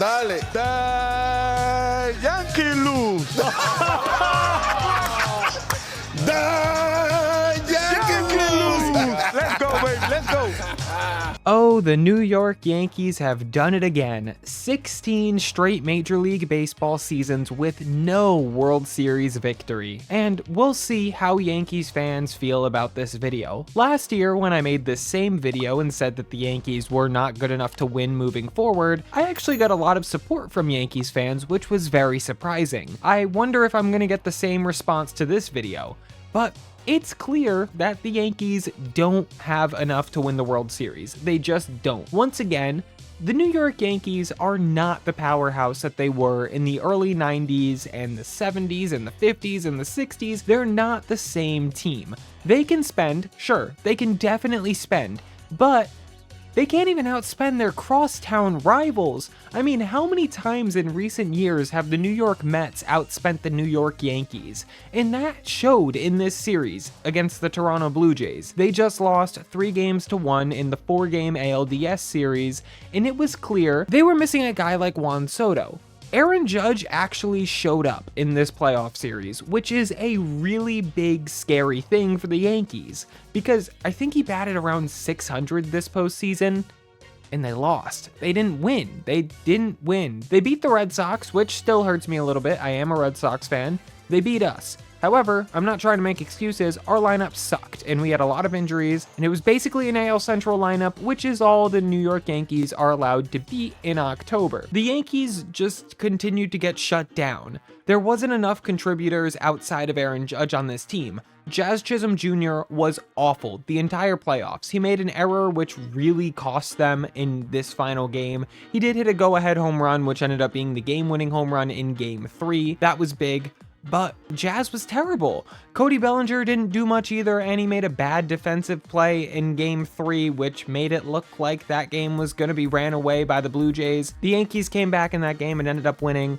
Dale. The Yankees lose. The Yankees lose. Let's go, baby. Let's go. Oh, the New York Yankees have done it again. 16 straight Major League Baseball seasons with no World Series victory. And we'll see how Yankees fans feel about this video. Last year, when I made this same video and said that the Yankees were not good enough to win moving forward, I actually got a lot of support from Yankees fans, which was very surprising. I wonder if I'm gonna get the same response to this video. But it's clear that the Yankees don't have enough to win the World Series. They just don't. Once again, the New York Yankees are not the powerhouse that they were in the early 90s and the 70s and the 50s and the 60s. They're not the same team. They can spend, sure, they can definitely spend, but they can't even outspend their crosstown rivals. I mean, how many times in recent years have the New York Mets outspent the New York Yankees? And that showed in this series against the Toronto Blue Jays. They just lost 3-1 in the 4-game ALDS series, and it was clear they were missing a guy like Juan Soto. Aaron Judge actually showed up in this playoff series, which is a really big, scary thing for the Yankees, because I think he batted around 600 this postseason, and they lost. They didn't win. They beat the Red Sox, which still hurts me a little bit. I am a Red Sox fan. They beat us. However, I'm not trying to make excuses, our lineup sucked, and we had a lot of injuries, and it was basically an AL Central lineup, which is all the New York Yankees are allowed to beat in October. The Yankees just continued to get shut down. There wasn't enough contributors outside of Aaron Judge on this team. Jazz Chisholm Jr. was awful the entire playoffs. He made an error which really cost them in this final game. He did hit a go-ahead home run, which ended up being the game-winning home run in Game 3. That was big. But Jazz was terrible. Cody Bellinger didn't do much either, and he made a bad defensive play in Game 3, which made it look like that game was going to be ran away by the Blue Jays. The Yankees came back in that game and ended up winning.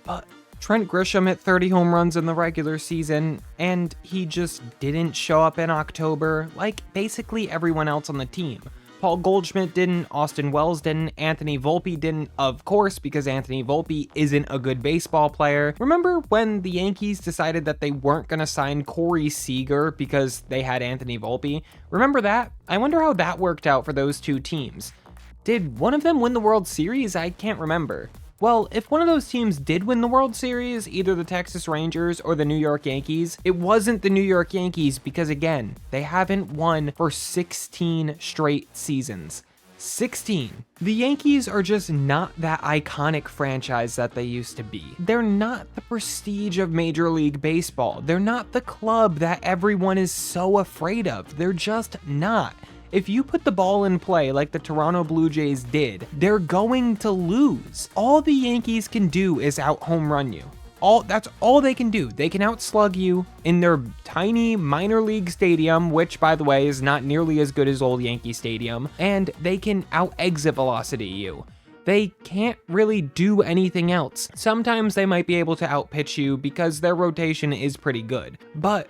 But Trent Grisham hit 30 home runs in the regular season, and he just didn't show up in October like basically everyone else on the team. Paul Goldschmidt didn't, Austin Wells didn't, Anthony Volpe didn't, of course, because Anthony Volpe isn't a good baseball player. Remember when the Yankees decided that they weren't going to sign Corey Seager because they had Anthony Volpe? Remember that? I wonder how that worked out for those two teams. Did one of them win the World Series? I can't remember. Well, if one of those teams did win the World Series, either the Texas Rangers or the New York Yankees, it wasn't the New York Yankees because, again, they haven't won for 16 straight seasons. 16. The Yankees are just not that iconic franchise that they used to be. They're not the prestige of Major League Baseball. They're not the club that everyone is so afraid of. They're just not. If you put the ball in play like the Toronto Blue Jays did, they're going to lose. All the Yankees can do is out home run you. That's all they can do. They can outslug you in their tiny minor league stadium, which by the way is not nearly as good as old Yankee Stadium, and they can out exit velocity you. They can't really do anything else. Sometimes they might be able to outpitch you because their rotation is pretty good, but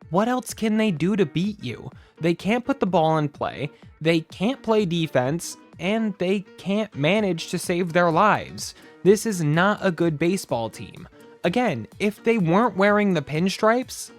what else can they do to beat you? They can't put the ball in play, they can't play defense, and they can't manage to save their lives. This is not a good baseball team. Again, if they weren't wearing the pinstripes,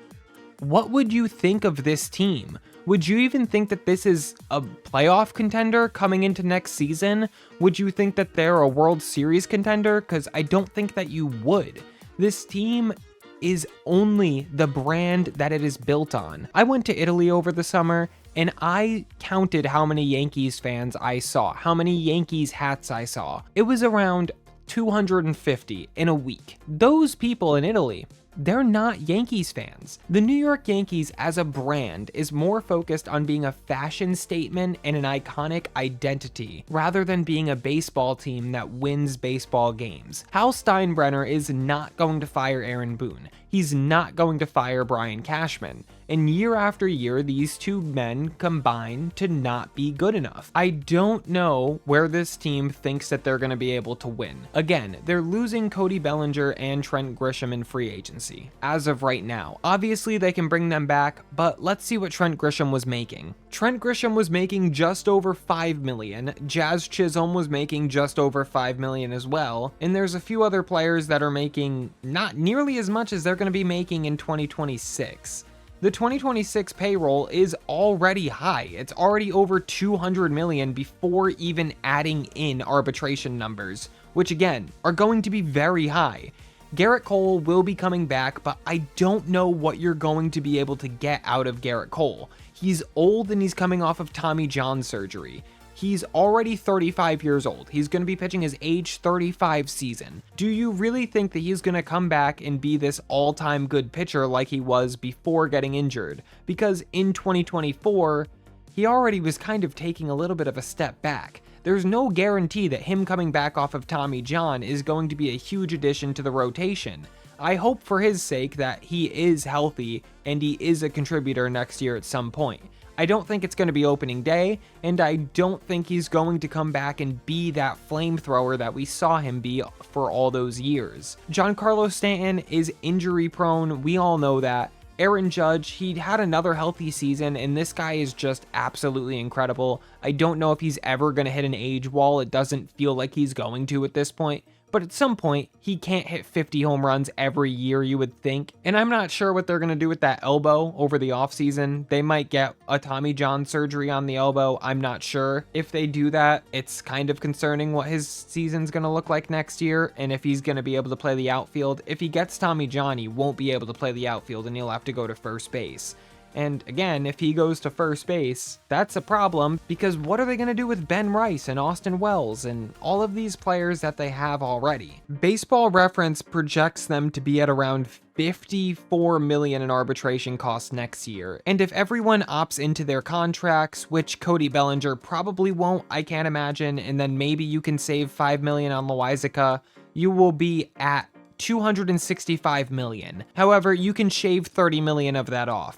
what would you think of this team? Would you even think that this is a playoff contender coming into next season? Would you think that they're a World Series contender? Because I don't think that you would. This team is only the brand that it is built on. I went to Italy over the summer and I counted how many Yankees fans I saw, how many Yankees hats I saw. It was around 250 in a week. Those people in Italy, they're not Yankees fans. The New York Yankees as a brand is more focused on being a fashion statement and an iconic identity, rather than being a baseball team that wins baseball games. Hal Steinbrenner is not going to fire Aaron Boone. He's not going to fire Brian Cashman. and year after year, these two men combine to not be good enough. I don't know where this team thinks that they're going to be able to win. Again, they're losing Cody Bellinger and Trent Grisham in free agency as of right now. Obviously, they can bring them back, but let's see what Trent Grisham was making. Trent Grisham was making just over $5 million. Jazz Chisholm was making just over $5 million as well. And there's a few other players that are making not nearly as much as they're going to be making in 2026. The 2026 payroll is already high. It's already over $200 million before even adding in arbitration numbers, which again, are going to be very high. Garrett Cole will be coming back, but I don't know what you're going to be able to get out of Garrett Cole. He's old and he's coming off of Tommy John surgery. He's already 35 years old. He's going to be pitching his age 35 season. Do you really think that he's going to come back and be this all-time good pitcher like he was before getting injured? Because in 2024, he already was kind of taking a little bit of a step back. There's no guarantee that him coming back off of Tommy John is going to be a huge addition to the rotation. I hope for his sake that he is healthy and he is a contributor next year at some point. I don't think it's going to be opening day, and I don't think he's going to come back and be that flamethrower that we saw him be for all those years. Giancarlo Stanton is injury prone, we all know that. Aaron Judge, he had another healthy season, and this guy is just absolutely incredible. I don't know if he's ever going to hit an age wall. It doesn't feel like he's going to at this point. But at some point, he can't hit 50 home runs every year, you would think. And I'm not sure what they're going to do with that elbow over the offseason. They might get a Tommy John surgery on the elbow. I'm not sure. If they do that, it's kind of concerning what his season's going to look like next year and if he's going to be able to play the outfield. If he gets Tommy John, he won't be able to play the outfield and he'll have to go to first base. And again, if he goes to first base, that's a problem because what are they going to do with Ben Rice and Austin Wells and all of these players that they have already? Baseball Reference projects them to be at around $54 million in arbitration costs next year. And if everyone opts into their contracts, which Cody Bellinger probably won't, I can't imagine, and then maybe you can save $5 million on Loizica, you will be at $265 million. However, you can shave $30 million of that off.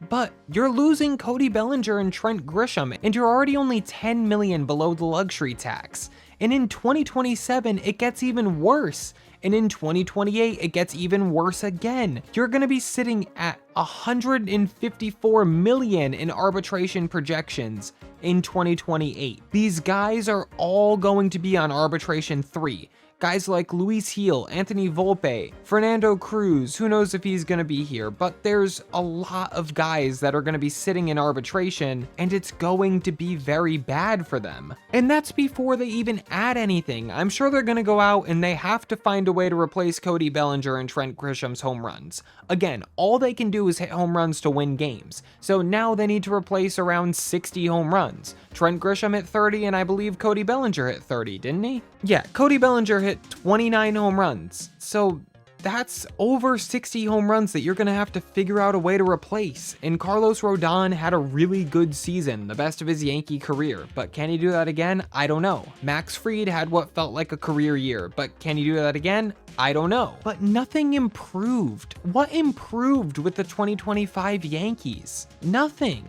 But you're losing Cody Bellinger and Trent Grisham, and you're already only $10 million below the luxury tax. And in 2027, it gets even worse. And in 2028, it gets even worse again. You're going to be sitting at $154 million in arbitration projections in 2028. These guys are all going to be on arbitration 3. Guys like Luis Gil, Anthony Volpe, Fernando Cruz, who knows if he's going to be here, but there's a lot of guys that are going to be sitting in arbitration, and it's going to be very bad for them. And that's before they even add anything. I'm sure they're going to go out and they have to find a way to replace Cody Bellinger and Trent Grisham's home runs. Again, all they can do is hit home runs to win games. So now they need to replace around 60 home runs. Trent Grisham hit 30, and I believe Cody Bellinger hit 30, didn't he? Yeah, Cody Bellinger hit 29 home runs. So that's over 60 home runs that you're going to have to figure out a way to replace. And Carlos Rodón had a really good season, the best of his Yankee career. But can he do that again? I don't know. Max Fried had what felt like a career year, but can he do that again? I don't know. But nothing improved. What improved with the 2025 Yankees? Nothing.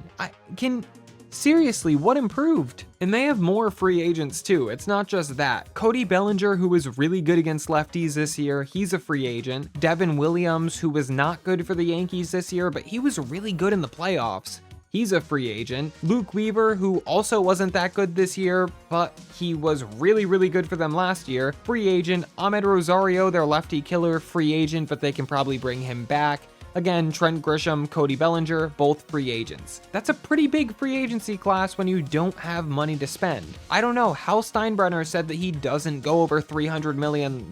Seriously, what improved? And they have more free agents too. It's not just that. Cody Bellinger, who was really good against lefties this year, he's a free agent. Devin Williams, who was not good for the Yankees this year, but he was really good in the playoffs. He's a free agent. Luke Weaver, who also wasn't that good this year, but he was really, really good for them last year. Free agent. Ahmed Rosario, their lefty killer, free agent, but they can probably bring him back. Again, Trent Grisham, Cody Bellinger, both free agents. That's a pretty big free agency class when you don't have money to spend. I don't know, Hal Steinbrenner said that he doesn't go over $300 million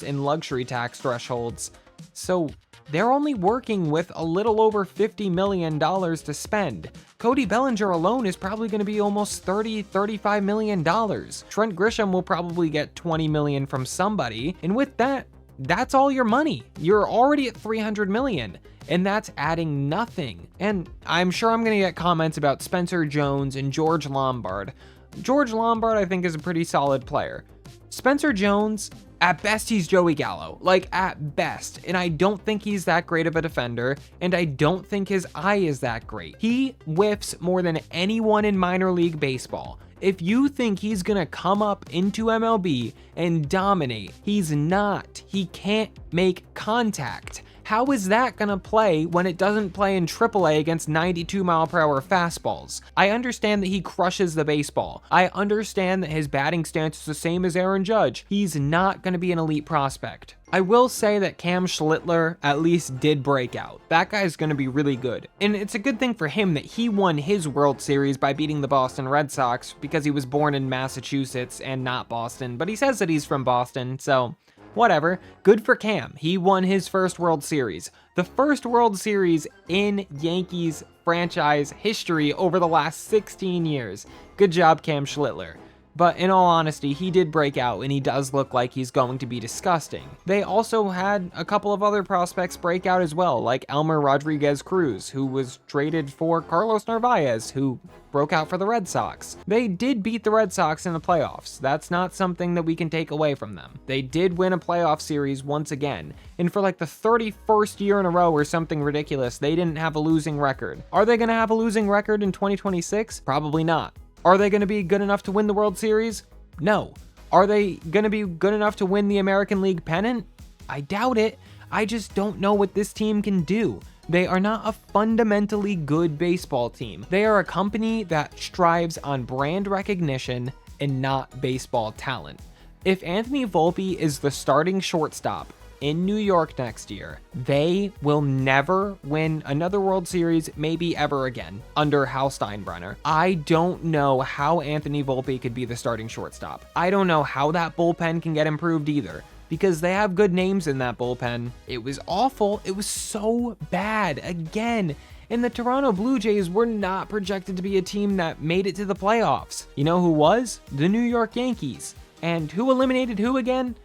in luxury tax thresholds. So they're only working with a little over $50 million to spend. Cody Bellinger alone is probably going to be almost $35 million. Trent Grisham will probably get $20 million from somebody, and with that, that's all your money. You're already at $300 million, and that's adding nothing. And I'm sure I'm going to get comments about Spencer Jones and George Lombard. George Lombard, I think, is a pretty solid player. Spencer Jones, At best, he's Joey Gallo, like at best, and I don't think he's that great of a defender, and I don't think his eye is that great. He whiffs more than anyone in minor league baseball. If you think he's gonna come up into MLB and dominate, he's not. He can't make contact. How is that gonna play when it doesn't play in AAA against 92-mile-per-hour fastballs? I understand that he crushes the baseball. I understand that his batting stance is the same as Aaron Judge. He's not gonna be an elite prospect. I will say that Cam Schlittler at least did break out. That guy's gonna be really good. And it's a good thing for him that he won his World Series by beating the Boston Red Sox because he was born in Massachusetts and not Boston, but he says that he's from Boston, so whatever. Good for Cam. He won his first World Series. The first World Series in Yankees franchise history over the last 16 years. Good job, Cam Schlittler. But in all honesty, he did break out, and he does look like he's going to be disgusting. They also had a couple of other prospects break out as well, like Elmer Rodriguez Cruz, who was traded for Carlos Narvaez, who broke out for the Red Sox. They did beat the Red Sox in the playoffs. That's not something that we can take away from them. They did win a playoff series once again, and for like the 31st year in a row or something ridiculous, they didn't have a losing record. Are they going to have a losing record in 2026? Probably not. Are they going to be good enough to win the World Series? No. Are they going to be good enough to win the American League pennant? I doubt it. I just don't know what this team can do. They are not a fundamentally good baseball team. They are a company that strives on brand recognition and not baseball talent. If Anthony Volpe is the starting shortstop in New York next year, they will never win another World Series, maybe ever again, under Hal Steinbrenner. I don't know how Anthony Volpe could be the starting shortstop. I don't know how that bullpen can get improved either, because they have good names in that bullpen. It was awful. It was so bad again. And the Toronto Blue Jays were not projected to be a team that made it to the playoffs. You know who was? The New York Yankees. And who eliminated who again?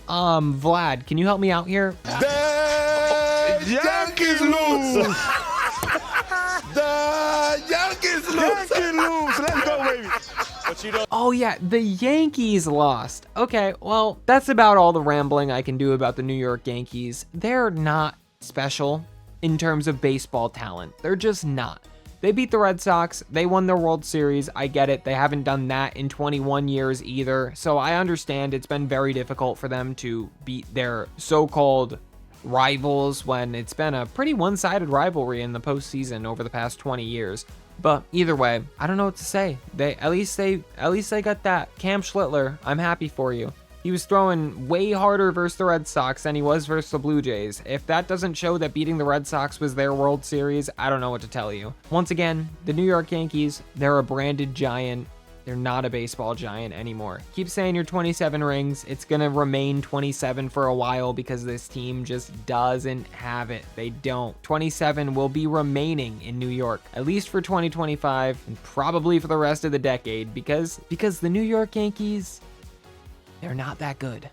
Vlad, can you help me out here? The Yankees lose. The Yankees lose. Yankees lose. Let's go, baby. But you don't. Oh yeah, the Yankees lost. Okay, well, that's about all the rambling I can do about the New York Yankees. They're not special in terms of baseball talent. They're just not. They beat the Red Sox. They won their World Series. I get it. They haven't done that in 21 years either. So I understand it's been very difficult for them to beat their so-called rivals when it's been a pretty one-sided rivalry in the postseason over the past 20 years. But either way, I don't know what to say. At least they got that. Cam Schlittler, I'm happy for you. He was throwing way harder versus the Red Sox than he was versus the Blue Jays. If that doesn't show that beating the Red Sox was their World Series, I don't know what to tell you. Once again, the New York Yankees, they're a branded giant. They're not a baseball giant anymore. Keep saying you're 27 rings. It's going to remain 27 for a while because this team just doesn't have it. They don't. 27 will be remaining in New York, at least for 2025 and probably for the rest of the decade because the New York Yankees, they're not that good.